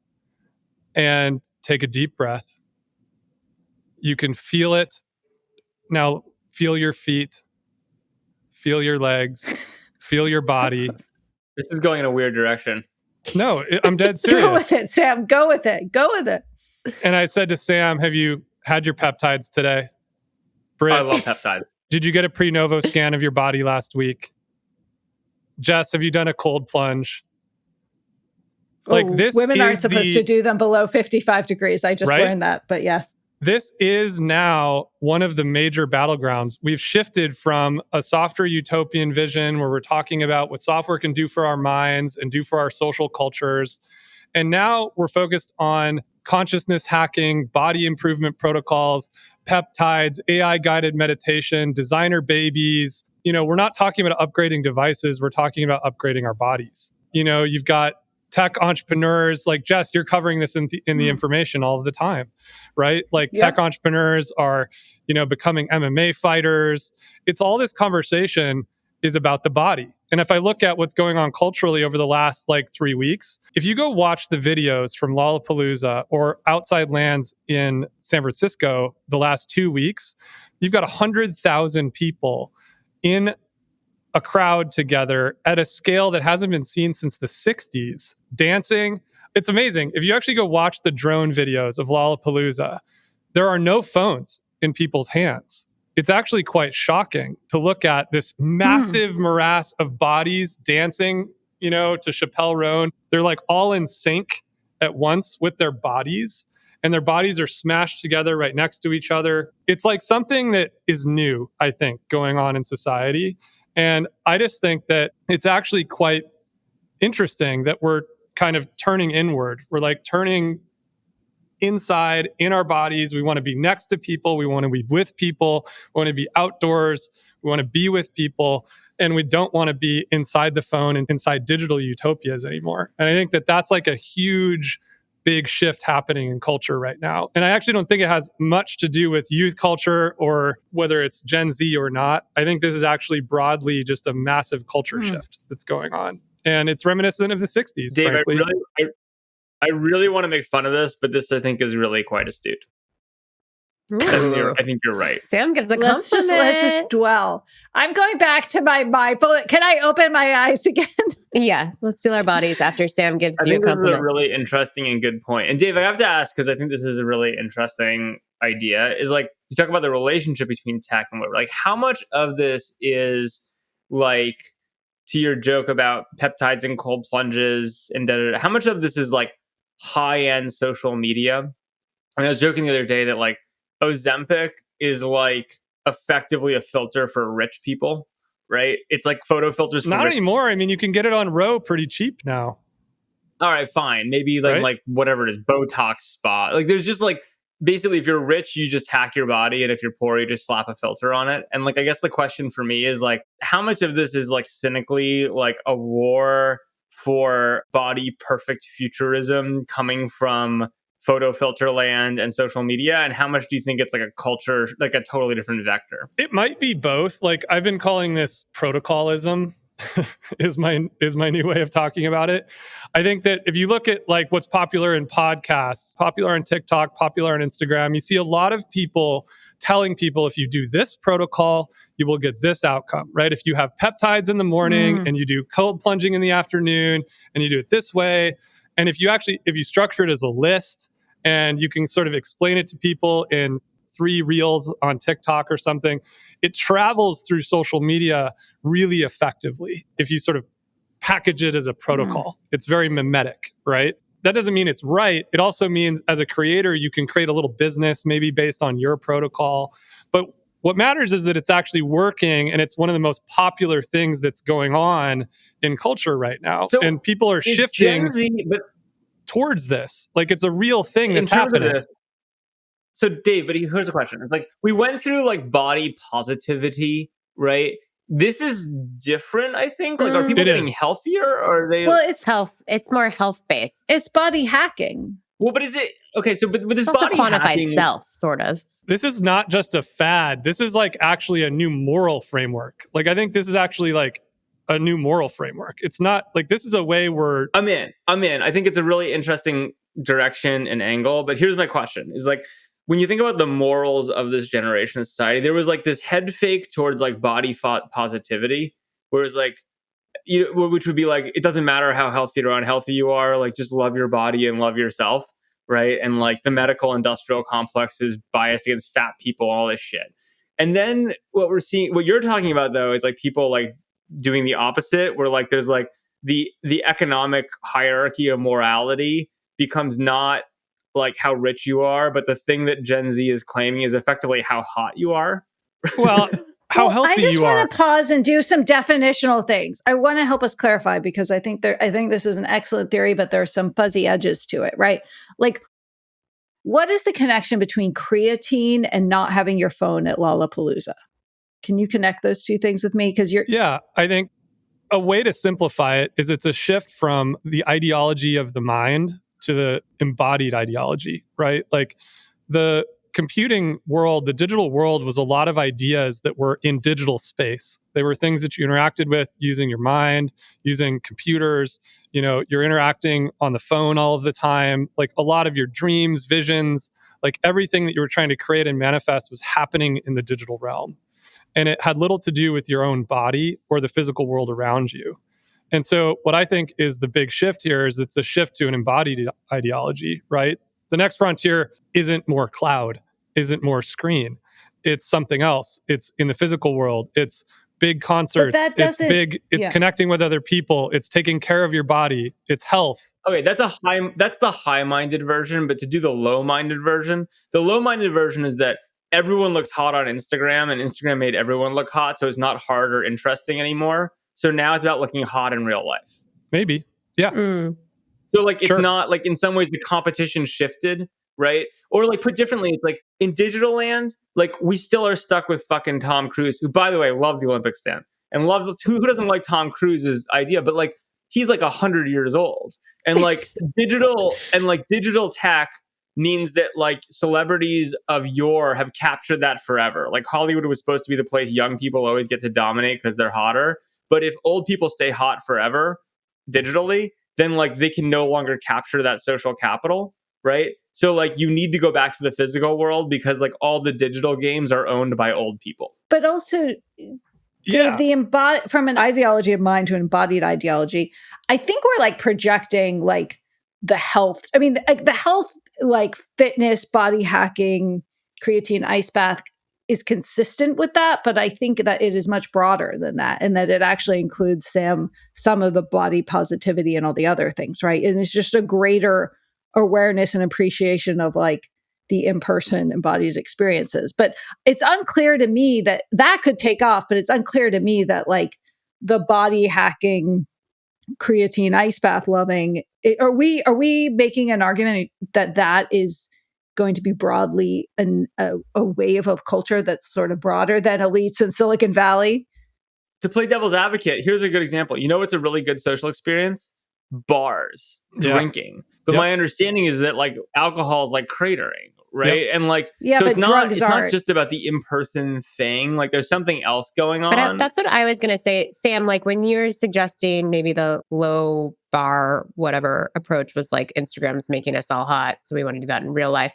and take a deep breath. You can feel it. Now feel your feet, feel your legs, feel your body. This is going in a weird direction. No, I'm dead serious. Go with it, Sam. Go with it. Go with it. And I said to Sam, have you had your peptides today? Britt, I love peptides. Did you get a pre-novo scan of your body last week? Jess, have you done a cold plunge? Women aren't supposed to do them below 55 degrees. I just right? learned that, but yes. This is now one of the major battlegrounds. We've shifted from a software utopian vision where we're talking about what software can do for our minds and do for our social cultures. And now we're focused on consciousness hacking, body improvement protocols, peptides, AI-guided meditation, designer babies. We're not talking about upgrading devices. We're talking about upgrading our bodies. You've got tech entrepreneurs like Jess, you're covering this in the information all of the time, right? Like tech entrepreneurs are, becoming MMA fighters. It's all this conversation is about the body. And if I look at what's going on culturally over the last 3 weeks, if you go watch the videos from Lollapalooza or Outside Lands in San Francisco the last 2 weeks, you've got 100,000 people in a crowd together at a scale that hasn't been seen since the 60s, dancing. It's amazing. If you actually go watch the drone videos of Lollapalooza, there are no phones in people's hands. It's actually quite shocking to look at this massive morass of bodies dancing, to Chappelle Roan. They're all in sync at once with their bodies, and their bodies are smashed together right next to each other. It's something that is new, I think, going on in society. And I just think that it's actually quite interesting that we're kind of turning inward. We're turning inside in our bodies. We want to be next to people. We want to be with people. We want to be outdoors. We want to be with people. And we don't want to be inside the phone and inside digital utopias anymore. And I think that that's a huge, big shift happening in culture right now. And I actually don't think it has much to do with youth culture or whether it's Gen Z or not. I think this is actually broadly just a massive culture shift that's going on. And it's reminiscent of the 60s, Dave, frankly. I really want to make fun of this, but this I think is really quite astute. I think you're right. Sam gives a compliment. Let's just dwell. I'm going back to my mindful. Can I open my eyes again? Yeah, let's feel our bodies after Sam gives you a think this compliment. is a really interesting and good point. And Dave, I have to ask, because I think this is a really interesting idea, is you talk about the relationship between tech and whatever. How much of this is to your joke about peptides and cold plunges and how much of this is high-end social media? And I was joking the other day that Ozempic is effectively a filter for rich people, right? It's photo filters for Not rich anymore. I mean, you can get it on Ro pretty cheap now. All right, fine. Maybe Right? whatever it is, Botox spa. There's just basically if you're rich, you just hack your body, and if you're poor, you just slap a filter on it. And I guess the question for me is how much of this is cynically a war for body perfect futurism coming from photo filter land and social media, and how much do you think it's a culture, a totally different vector? It might be both. I've been calling this protocolism is my new way of talking about it. I think that if you look at what's popular in podcasts, popular on TikTok, popular on Instagram, you see a lot of people telling people if you do this protocol, you will get this outcome, right? If you have peptides in the morning and you do cold plunging in the afternoon and you do it this way, and if you structure it as a list and you can sort of explain it to people in 3 reels on TikTok or something, it travels through social media really effectively if you sort of package it as a protocol. It's very mimetic, right? That doesn't mean it's right. It also means as a creator, you can create a little business maybe based on your protocol. But what matters is that it's actually working, and it's one of the most popular things that's going on in culture right now. So and people are is shifting Gen Z, but towards this. Like, it's a real thing in that's terms happening. of this, so Dave, but here's a question. It's like, we went through like body positivity, right? This is different, I think. Like, are people It getting is. healthier, or are they? Well, it's Health. It's more health based. it's body hacking. Well, but is it okay? So, but with this It's also body quantified hacking, self, sort of. This is not just a fad. This is like actually a new moral framework. Like, I think this is actually like a new moral framework. It's not like, this is a way where I'm in. I think it's a really interesting direction and angle. But here's my question: is like, when you think about the morals of this generation of society, there was like this head fake towards like body positivity, whereas like, which would be like, it doesn't matter how healthy or unhealthy you are, like just love your body and love yourself, right? And like the medical industrial complex is biased against fat people, all this shit. And then what you're talking about though, is like people like doing the opposite, where like there's like the economic hierarchy of morality becomes not like how rich you are, but the thing that Gen Z is claiming is effectively how hot you are. well, how healthy I just you are. want to pause and do some definitional things. I want to help us clarify, because I think this is an excellent theory, but there are some fuzzy edges to it, right? Like, what is the connection between creatine and not having your phone at Lollapalooza? Can you connect those two things with me? Because Yeah, I think a way to simplify it is it's a shift from the ideology of the mind to the embodied ideology, right? Like, the computing world, the digital world, was a lot of ideas that were in digital space. They were things that you interacted with using your mind, using computers. You're interacting on the phone all of the time. Like, a lot of your dreams, visions, like everything that you were trying to create and manifest was happening in the digital realm. And it had little to do with your own body or the physical world around you. And so what I think is the big shift here is it's a shift to an embodied ideology, right? The next frontier isn't more cloud, isn't more screen. It's something else. It's in the physical world. It's big concerts. It's connecting with other people. It's taking care of your body. It's health. Okay, that's the high-minded version, but to do the low-minded version is that everyone looks hot on Instagram, and Instagram made everyone look hot, so it's not hard or interesting anymore. So now it's about looking hot in real life. Maybe. Yeah. So like, it's not like, in some ways the competition shifted, right? Or like, put differently, it's like in digital land, like we still are stuck with fucking Tom Cruise, who, by the way, loved the Olympic stand and who doesn't like Tom Cruise's idea, but like, he's like 100 years old, and like digital tech means that like celebrities of yore have captured that forever. Like, Hollywood was supposed to be the place young people always get to dominate because they're hotter. But if old people stay hot forever digitally, then like they can no longer capture that social capital, right? So like, you need to go back to the physical world, because like all the digital games are owned by old people. But also, Dave, from an ideology of mind to an embodied ideology, I think we're like projecting like the health. I mean, like the health, like fitness, body hacking, creatine, ice bath is consistent with that. But I think that it is much broader than that, and that it actually includes some of the body positivity and all the other things, right? And it's just a greater awareness and appreciation of like the in-person embodied experiences. But it's unclear to me that could take off, but it's unclear to me that like the body hacking, creatine, ice bath loving, are we making an argument that is going to be broadly a wave of culture that's sort of broader than elites in Silicon Valley? To play devil's advocate, here's a good example. You know what's a really good social experience? Bars, drinking. But my understanding is that like alcohol is like cratering, right? And like, so it's not just about the in-person thing. Like, there's something else going on. But that's what I was going to say, Sam. Like, when you're suggesting maybe the low bar, whatever approach was like, Instagram's making us all hot, so we want to do that in real life.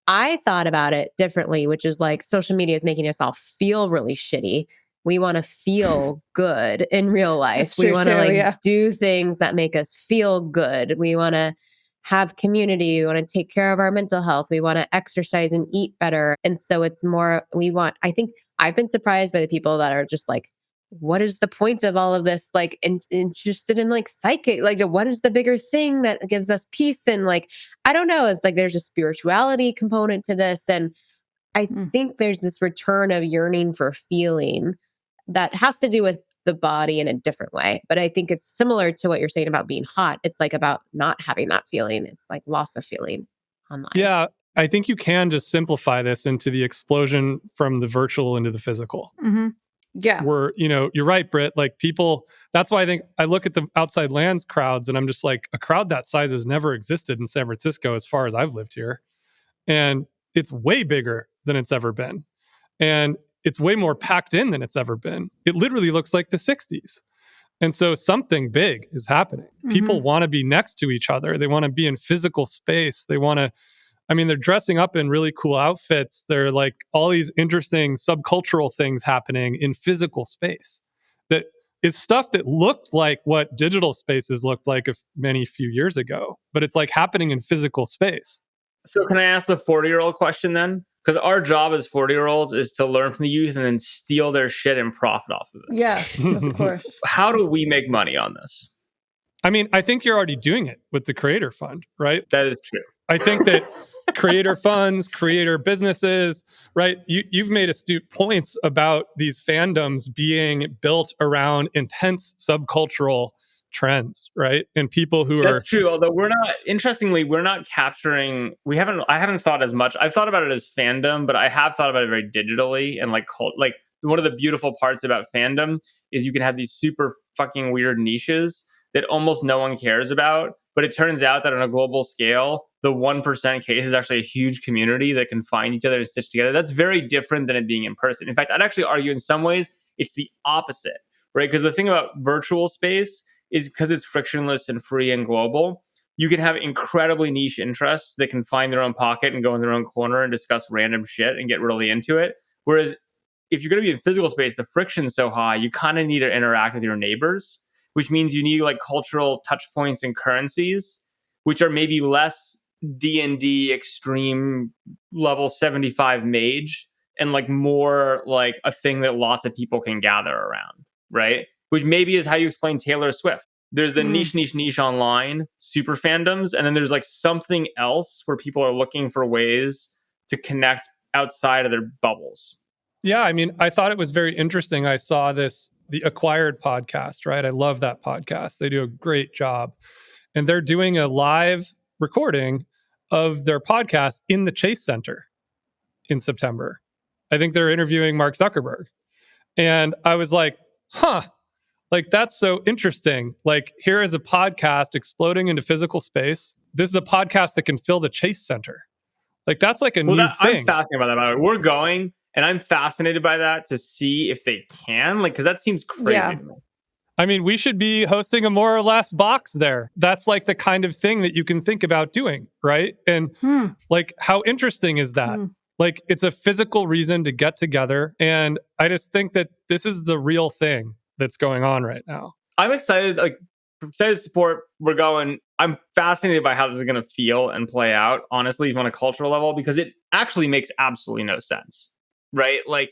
I thought about it differently, which is like, social media is making us all feel really shitty. We want to feel good in real life. We want to do things that make us feel good. We want to have community. We want to take care of our mental health. We want to exercise and eat better. And so it's more, I think I've been surprised by the people that are just like, what is the point of all of this? Like interested in like psychic, like what is the bigger thing that gives us peace? And like, I don't know. It's like, there's a spirituality component to this. And I think there's this return of yearning for feeling that has to do with the body in a different way. But I think it's similar to what you're saying about being hot. It's like about not having that feeling. It's like loss of feeling online. Yeah. I think you can just simplify this into the explosion from the virtual into the physical. Mm-hmm. Yeah. Where, you're right, Britt. Like people, that's why I think I look at the outside lands crowds and I'm just like, a crowd that size has never existed in San Francisco as far as I've lived here. And it's way bigger than it's ever been. And it's way more packed in than it's ever been. It literally looks like the 60s. And so something big is happening. People want to be next to each other. They want to be in physical space. They want to, they're dressing up in really cool outfits. They're like all these interesting subcultural things happening in physical space. That is stuff that looked like what digital spaces looked like many few years ago, but it's like happening in physical space. So can I ask the 40-year-old question then? Because our job as 40-year-olds is to learn from the youth and then steal their shit and profit off of it. Yeah, of course. How do we make money on this? I think you're already doing it with the Creator Fund, right? That is true. I think that creator funds, creator businesses, right? You've made astute points about these fandoms being built around intense subcultural trends, right? And people who That's true. Although we're not capturing, I haven't thought as much. I've thought about it as fandom, but I have thought about it very digitally and like one of the beautiful parts about fandom is you can have these super fucking weird niches that almost no one cares about. But it turns out that on a global scale, the 1% case is actually a huge community that can find each other and stitch together. That's very different than it being in person. In fact, I'd actually argue in some ways it's the opposite, right? Because the thing about virtual space is because it's frictionless and free and global, you can have incredibly niche interests that can find their own pocket and go in their own corner and discuss random shit and get really into it. Whereas if you're going to be in physical space, the friction's so high, you kind of need to interact with your neighbors, which means you need like cultural touch points and currencies, which are maybe less D&D extreme level 75 mage and like more like a thing that lots of people can gather around, right? Which maybe is how you explain Taylor Swift. There's the niche online super fandoms, and then there's like something else where people are looking for ways to connect outside of their bubbles. Yeah, I thought it was very interesting. I saw the Acquired podcast, right? I love that podcast. They do a great job. And they're doing a live recording of their podcast in the Chase Center in September. I think they're interviewing Mark Zuckerberg. And I was like, like, that's so interesting. Like, here is a podcast exploding into physical space. This is a podcast that can fill the Chase Center. Like, that's like a new thing. I'm fascinated by that. By the way. We're going, and I'm fascinated by that to see if they can. Like, because that seems crazy to me. We should be hosting a more or less box there. That's like the kind of thing that you can think about doing, right? And like, how interesting is that? Like, it's a physical reason to get together. And I just think that this is the real thing that's going on right now. I'm excited to support. We're going. I'm fascinated by how this is going to feel and play out, honestly, even on a cultural level, because it actually makes absolutely no sense, right? Like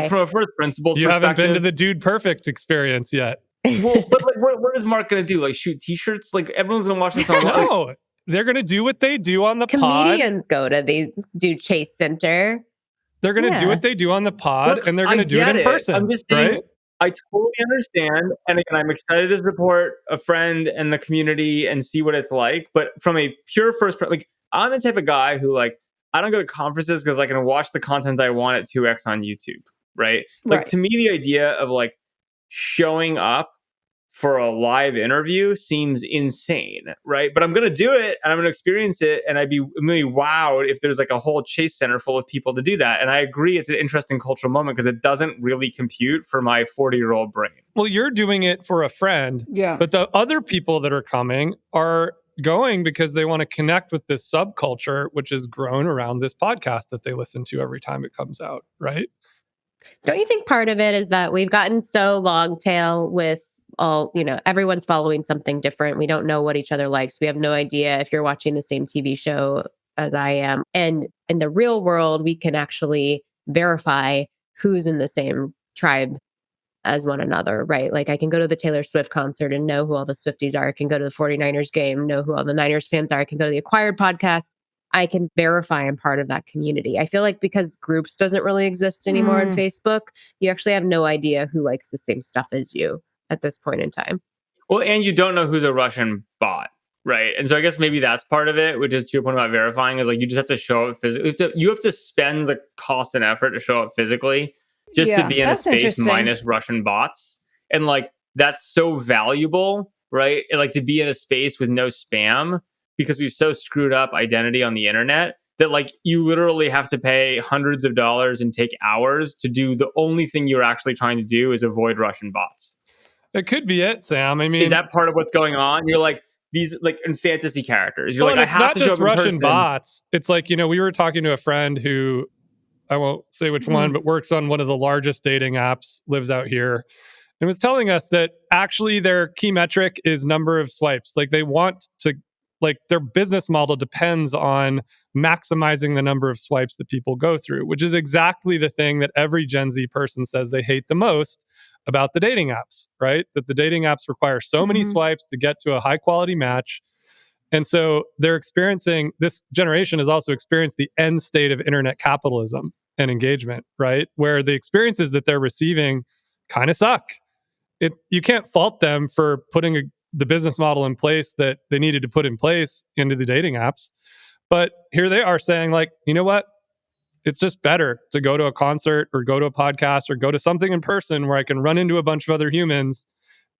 from a first principles you perspective. Haven't been to the Dude Perfect experience yet. Well, but like, what is Mark going to do? Like, shoot T-shirts? Like, everyone's going to watch this online. No, they're going to do what they do on the pod. Comedians go to do Chase Center. They're going to do what they do on the pod, and they're going to do it in person. I'm just saying, right? I totally understand. And again, I'm excited to support a friend and the community and see what it's like. But from a pure I'm the type of guy who I don't go to conferences because I can watch the content I want at 2x on YouTube, right? To me, the idea of showing up for a live interview seems insane, right? But I'm going to do it and I'm going to experience it. And I'd be really wowed if there's a whole Chase Center full of people to do that. And I agree it's an interesting cultural moment because it doesn't really compute for my 40-year-old brain. Well, you're doing it for a friend. Yeah. But the other people that are coming are going because they want to connect with this subculture, which is grown around this podcast that they listen to every time it comes out, right? Don't you think part of it is that we've gotten so long tail with all, everyone's following something different. We don't know what each other likes. We have no idea if you're watching the same TV show as I am. And in the real world, we can actually verify who's in the same tribe as one another, right? Like I can go to the Taylor Swift concert and know who all the Swifties are. I can go to the 49ers game, know who all the Niners fans are. I can go to the Acquired podcast. I can verify I'm part of that community. I feel like because groups doesn't really exist anymore on Facebook, you actually have no idea who likes the same stuff as you at this point in time. Well, and you don't know who's a Russian bot, right? And so I guess maybe that's part of it, which is to your point about verifying, is like you just have to show up physically. You have to spend the cost and effort to show up physically just to be in a space minus Russian bots. And like, that's so valuable, right? And like to be in a space with no spam, because we've so screwed up identity on the internet that like you literally have to pay hundreds of dollars and take hours to do the only thing you're actually trying to do is avoid Russian bots. It could be it, Sam. I mean, is that part of what's going on? You're like these like in fantasy characters. You're like, I have not to just show up in Russian person. bots. It's like, we were talking to a friend who, I won't say which one, but works on one of the largest dating apps, lives out here, and was telling us that actually their key metric is number of swipes. Like they want to, like their business model depends on maximizing the number of swipes that people go through, which is exactly the thing that every Gen Z person says they hate the most about the dating apps, right? That the dating apps require so many swipes to get to a high quality match. And so they're experiencing, this generation has also experienced the end state of internet capitalism and engagement, right? Where the experiences that they're receiving kind of suck. You can't fault them for putting the business model in place that they needed to put in place into the dating apps. But here they are saying like, you know what? It's just better to go to a concert or go to a podcast or go to something in person where I can run into a bunch of other humans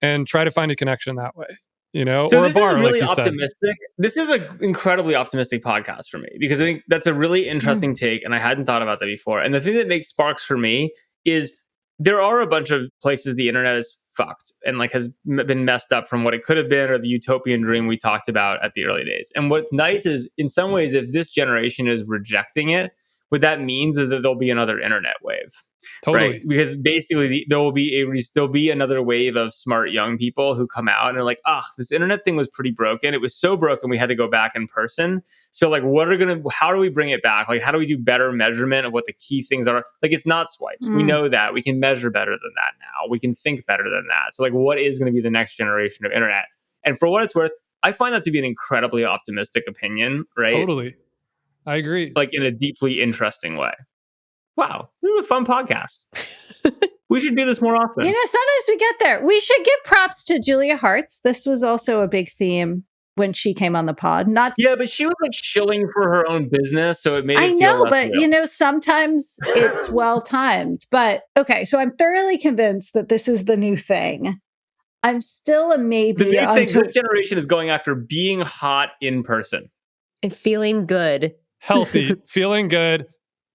and try to find a connection that way. So or this a bar, is really like you optimistic. said. This is an incredibly optimistic podcast for me because I think that's a really interesting take, and I hadn't thought about that before. And the thing that makes sparks for me is there are a bunch of places the internet is fucked and like has been messed up from what it could have been or the utopian dream we talked about at the early days. And what's nice is, in some ways, if this generation is rejecting it, what that means is that there'll be another internet wave. Totally. Right? Because basically there'll be another wave of smart young people who come out and are like, this internet thing was pretty broken. It was so broken we had to go back in person. So like how do we bring it back? Like how do we do better measurement of what the key things are? Like it's not swipes. We know that. We can measure better than that now. We can think better than that. So like what is going to be the next generation of internet? And for what it's worth, I find that to be an incredibly optimistic opinion, right? Totally. I agree. Like in a deeply interesting way. Wow, this is a fun podcast. We should do this more often. Sometimes we get there. We should give props to Julia Hartz. This was also a big theme when she came on the pod. Yeah, but she was like shilling for her own business, so it made it feel less real. Sometimes it's well timed. But okay, so I'm thoroughly convinced that this is the new thing. I'm still a maybe. The new thing, this generation is going after being hot in person and feeling good. Healthy, feeling good.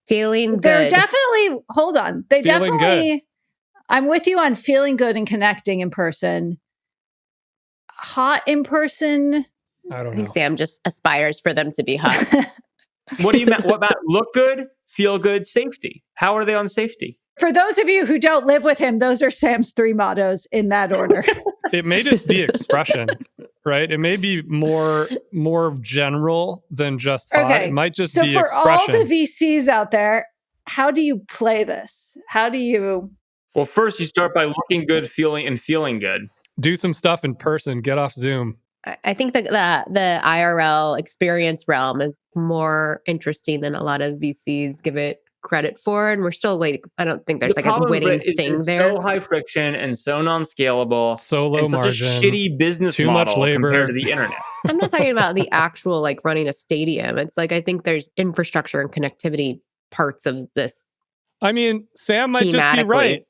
Feeling good. They're definitely, hold on. I'm with you on feeling good and connecting in person. Hot in person. I don't know. I think Sam just aspires for them to be hot. What do you mean? What about look good, feel good, safety? How are they on safety? For those of you who don't live with him, those are Sam's 3 mottos in that order. It may just be expression, right? It may be more general than just hot. Okay. It might just so be for expression. all the VCs out there, how do you play this? How do you? Well, first you start by looking good, feeling good. Do some stuff in person. Get off Zoom. I think that the IRL experience realm is more interesting than a lot of VCs give it credit for, and we're still waiting. I don't think there's like a winning thing there. So high friction and so non-scalable, so low and margin, such a shitty business too model much labor compared to the internet. I'm not talking about the actual like running a stadium. It's like I think there's infrastructure and connectivity parts of this. I mean, Sam might just be right.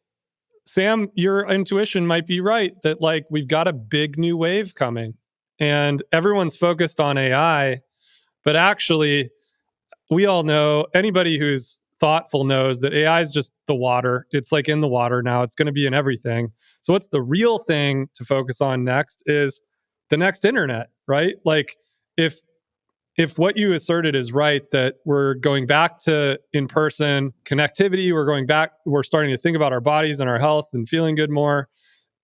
Sam, your intuition might be right that like we've got a big new wave coming and everyone's focused on AI, but actually we all know, anybody who's thoughtful knows that AI is just the water. It's like in the water now. It's going to be in everything. So what's the real thing to focus on next is the next internet, right? Like if what you asserted is right, that we're going back to in-person connectivity, we're starting to think about our bodies and our health and feeling good more.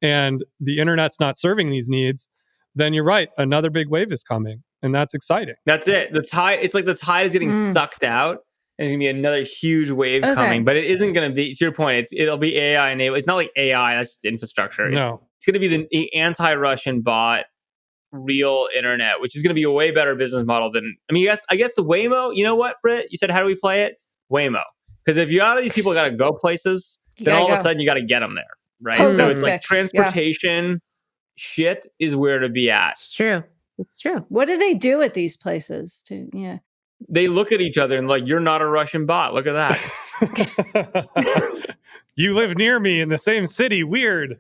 and the internet's not serving these needs, then you're right, another big wave is coming, and that's exciting. That's it. The tide, it's like the tide is getting sucked out, and there's gonna be another huge wave coming. But it isn't gonna be, to your point, it'll be AI enabled. It's not like AI, that's just infrastructure. No. It's gonna be the anti-Russian bot real internet, which is gonna be a way better business model than, I mean, I guess the Waymo, you know what, Britt? You said, how do we play it? Waymo. Because if you got these people gotta go places, then all of a sudden you gotta get them there, right? So it's like transportation shit is where to be at. It's true. It's true. What do they do at these places? They look at each other and like, you're not a Russian bot. Look at that. You live near me in the same city. Weird.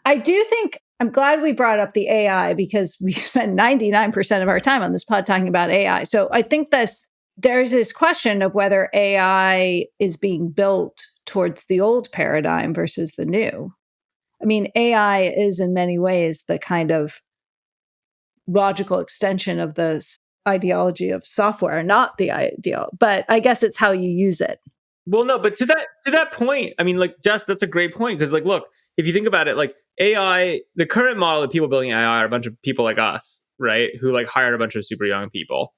I do think, I'm glad we brought up the AI because we spend 99% of our time on this pod talking about AI. So I think there's this question of whether AI is being built towards the old paradigm versus the new. I mean, AI is in many ways the kind of logical extension of the ideology of software, not the ideal, but I guess it's how you use it. Well, no, but to that point, I mean, like, Jess, that's a great point. Because, like, look, if you think about it, like AI, the current model of people building AI are a bunch of people like us, right? Who like hired a bunch of super young people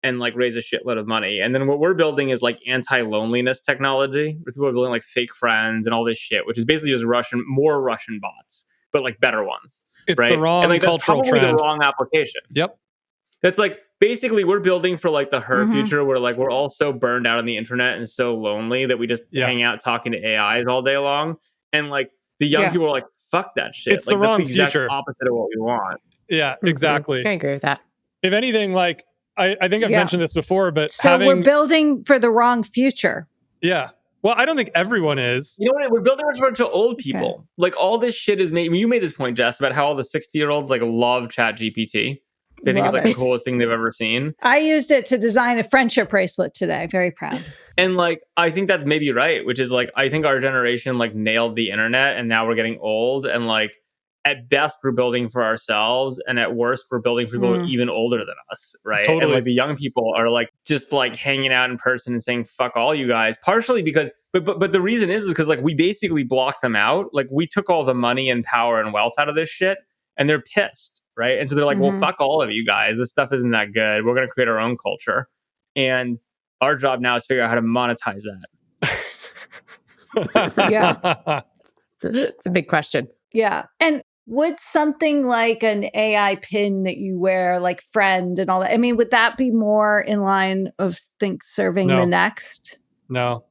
and like raise a shitload of money. And then what we're building is like anti-loneliness technology, where people are building like fake friends and all this shit, which is basically just more Russian bots, but like better ones. It's right? the wrong and, like, that's cultural probably trend. the wrong application. Yep. That's like, basically we're building for like the future where like we're all so burned out on the internet and so lonely that we just hang out talking to AIs all day long. And like the young people are like, fuck that shit. It's like, the wrong that's the exact future. opposite of what we want. Yeah, exactly. I agree with that. If anything, like I think I've mentioned this before, but so we're building for the wrong future. Yeah. Well, I don't think everyone is. You know what? We're building for a bunch of old people. Okay. Like all this shit is made. You made this point, Jess, about how all the 60-year-olds like love ChatGPT. They think it's like the coolest thing they've ever seen. I used it to design a friendship bracelet today. Very proud. And like, I think that's maybe right, which is like, I think our generation like nailed the internet and now we're getting old. And like, at best, we're building for ourselves. And at worst, we're building for people even older than us. Right. Totally. And like the young people are like, just like hanging out in person and saying, fuck all you guys, partially because, but the reason is because like, we basically blocked them out. Like we took all the money and power and wealth out of this shit and they're pissed. Right. And so they're like, well, fuck all of you guys. This stuff isn't that good. We're going to create our own culture. And our job now is to figure out how to monetize that. Yeah. It's a big question. Yeah. And would something like an AI pin that you wear, like Friend and all that, I mean, would that be more in line of serving the next? No.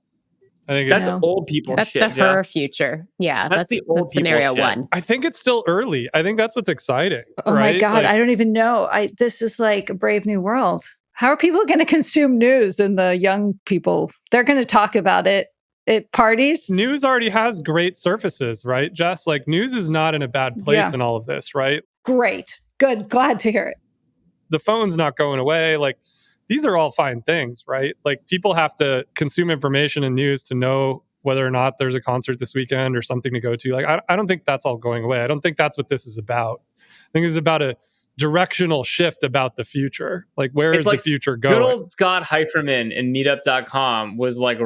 I think that's old people that's shit. That's the her future. Yeah. That's the old scenario shit. one. I think it's still early. I think that's what's exciting. Oh right? my God. Like, I don't even know. This is like a brave new world. How are people going to consume news? And the young people, they're going to talk about it at parties. News already has great surfaces, right, Jess? Like news is not in a bad place in all of this, right? Great. Good. Glad to hear it. The phone's not going away. Like these are all fine things, right? Like people have to consume information and news to know whether or not there's a concert this weekend or something to go to. Like I don't think that's all going away. I don't think that's what this is about. I think it's about a directional shift about the future. Like where is the future going? Good old Scott Heiferman in meetup.com was like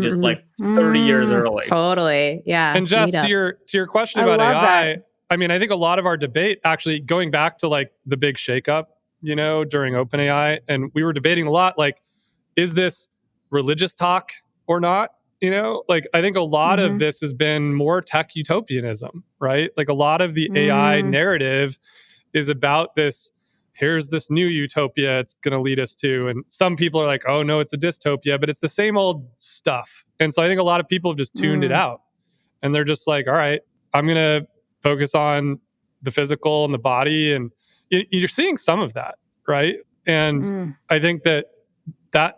just like 30 years early. Totally. Yeah. And Jess, to your question about AI, I mean, I think a lot of our debate actually going back to like the big shakeup, you know, during OpenAI, and we were debating a lot, like, is this religious talk or not? You know, like I think a lot of this has been more tech utopianism, right? Like a lot of the AI narrative is about this, here's this new utopia it's going to lead us to. And some people are like, oh no, it's a dystopia, but it's the same old stuff. And so I think a lot of people have just tuned it out. And they're just like, all right, I'm going to focus on the physical and the body. And you're seeing some of that, right? And I think that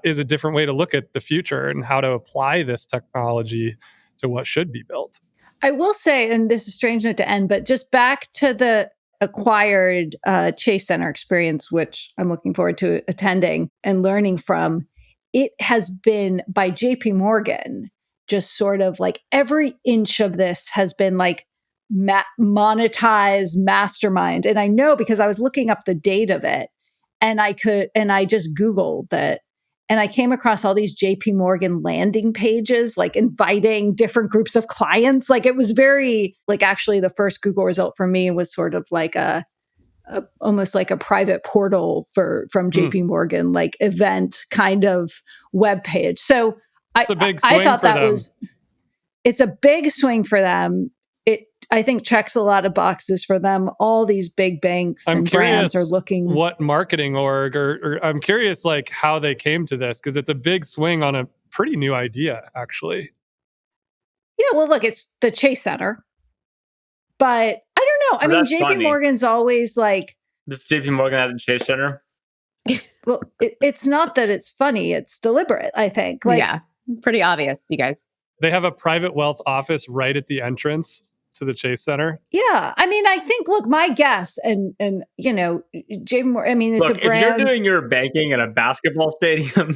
is a different way to look at the future and how to apply this technology to what should be built. I will say, and this is strange not to end, but just back to the acquired Chase Center experience, which I'm looking forward to attending and learning from. It has been by JP Morgan, just sort of like every inch of this has been like monetized mastermind. And I know because I was looking up the date of it and I just Googled it. And I came across all these JP Morgan landing pages, like inviting different groups of clients. Like it was very, like actually the first Google result for me was sort of like almost like a private portal from JP Morgan, like event kind of web page. So it's a big swing I thought for that them. It's a big swing for them. It, I think, checks a lot of boxes for them. All these big banks and brands are looking. What marketing org, or I'm curious, like how they came to this, because it's a big swing on a pretty new idea, actually. Yeah, well, look, it's the Chase Center, but I don't know. I mean, JP Morgan's always like. This JP Morgan at the Chase Center. Well, it's not that it's funny; it's deliberate. I think. Like, yeah, pretty obvious, you guys. They have a private wealth office right at the entrance to the Chase Center. Yeah. I mean, I think, look, my guess, and you know, JP Morgan, I mean, it's a brand. If you're doing your banking at a basketball stadium.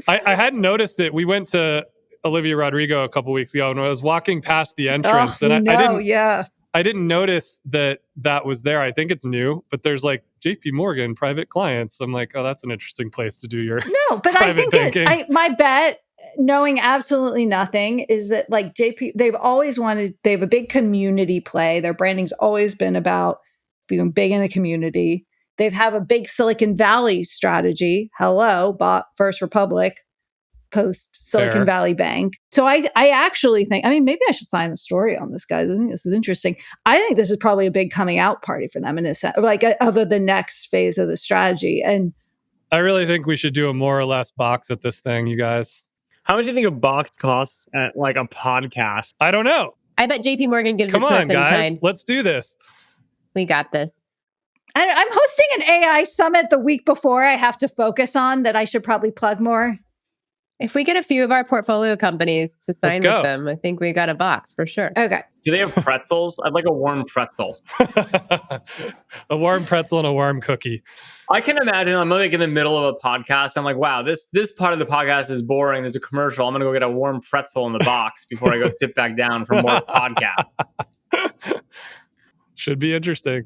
I hadn't noticed it. We went to Olivia Rodrigo a couple weeks ago, and I was walking past the entrance, and I didn't notice that was there. I think it's new, but there's like JP Morgan private clients. I'm like, oh, that's an interesting place to do your but I think my bet, knowing absolutely nothing, is that like they've always wanted, they have a big community play. Their branding's always been about being big in the community. They have a big Silicon Valley strategy. Hello, bought First Republic, post Silicon Valley Bank. So I actually think, I mean, maybe I should sign a story on this, guys. I think this is interesting. I think this is probably a big coming out party for them in a sense, like of the next phase of the strategy. And I really think we should do a more or less box at this thing, you guys. How much do you think a box costs at like a podcast? I don't know. I bet JP Morgan gives Come it to us on, in guys. kind. Let's do this. We got this. I'm hosting an AI summit the week before I have to focus on that I should probably plug more. If we get a few of our portfolio companies to sign with them, I think we got a box for sure. Okay. Do they have pretzels? I'd like a warm pretzel. A warm pretzel and a warm cookie. I can imagine I'm like in the middle of a podcast. I'm like, wow, this part of the podcast is boring. There's a commercial. I'm going to go get a warm pretzel in the box before I go sit back down for more podcast. Should be interesting.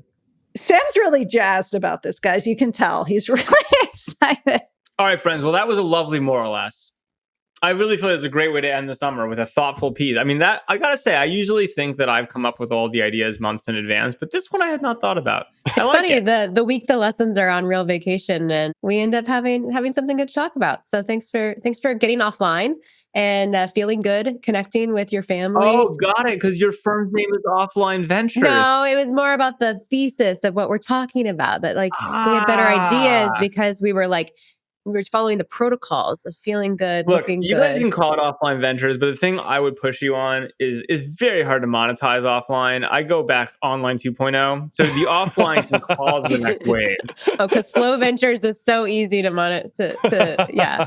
Sam's really jazzed about this, guys. You can tell he's really excited. All right, friends. Well, that was a lovely more or less. I really feel it's a great way to end the summer with a thoughtful piece. I mean, that I gotta say, I usually think that I've come up with all the ideas months in advance, but this one I had not thought about. It's funny, the week the lessons are on real vacation, and we end up having something good to talk about. So thanks for getting offline and feeling good, connecting with your family. Oh, got it. Because your firm's name is Offline Ventures. No, it was more about the thesis of what we're talking about. That like we had better ideas because we were following the protocols of feeling good, looking good. You guys can call it Offline Ventures, but the thing I would push you on is it's very hard to monetize offline. I go back online 2.0. So the offline can cause the next wave. Oh, because Slow Ventures is so easy to monetize. Yeah.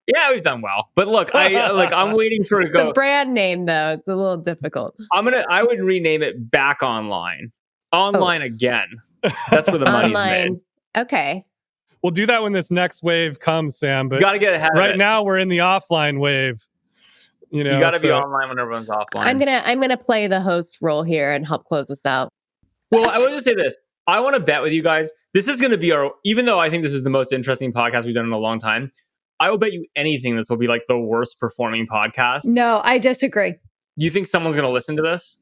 Yeah, we've done well. But look, I'm waiting for it to go. The brand name, though, it's a little difficult. I would rename it Back Online. Again. That's where the money's made. Okay. We'll do that when this next wave comes, Sam. But got to get ahead of it. Right now, we're in the offline wave. You got to be online when everyone's offline. I'm gonna play the host role here and help close this out. Well, I want to say this. I want to bet with you guys. This is going to be even though I think this is the most interesting podcast we've done in a long time, I will bet you anything this will be like the worst performing podcast. No, I disagree. You think someone's going to listen to this?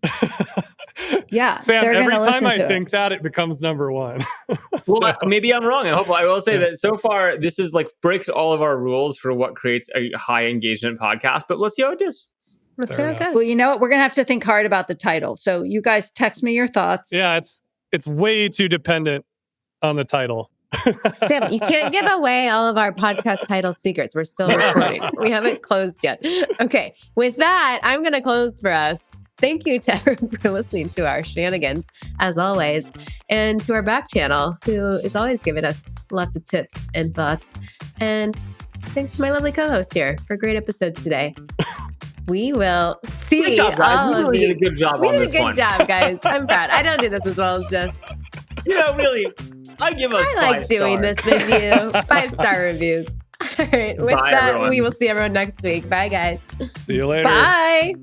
Yeah. Sam, every time I think that, it becomes number one. Well, maybe I'm wrong. And hopefully I will say that so far, this is like breaks all of our rules for what creates a high engagement podcast. But let's see how it is. Let's see how it goes. Well, you know what? We're going to have to think hard about the title. So you guys text me your thoughts. Yeah, it's way too dependent on the title. Sam, you can't give away all of our podcast title secrets. We're still recording. We haven't closed yet. Okay. With that, I'm going to close for us. Thank you to everyone for listening to our shenanigans, as always, and to our back channel, who is always giving us lots of tips and thoughts. And thanks to my lovely co-host here for a great episode today. We will see good job, guys. all we really did a good job on this one. We did a good job, guys. I'm proud. I don't do this as well as Jess. Really, I like doing this with you. 5-star reviews. All right. With that, everyone. We will see everyone next week. Bye, guys. See you later. Bye.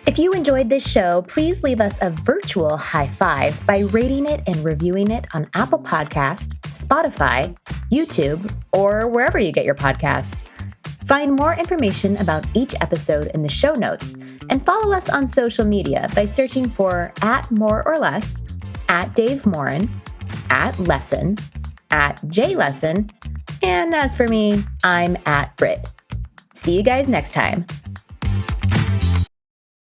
If you enjoyed this show, please leave us a virtual high five by rating it and reviewing it on Apple Podcasts, Spotify, YouTube, or wherever you get your podcast. Find more information about each episode in the show notes and follow us on social media by searching for @MoreOrLess, @DaveMorin, @Lesson, @JLesson, and as for me, I'm @Brit. See you guys next time.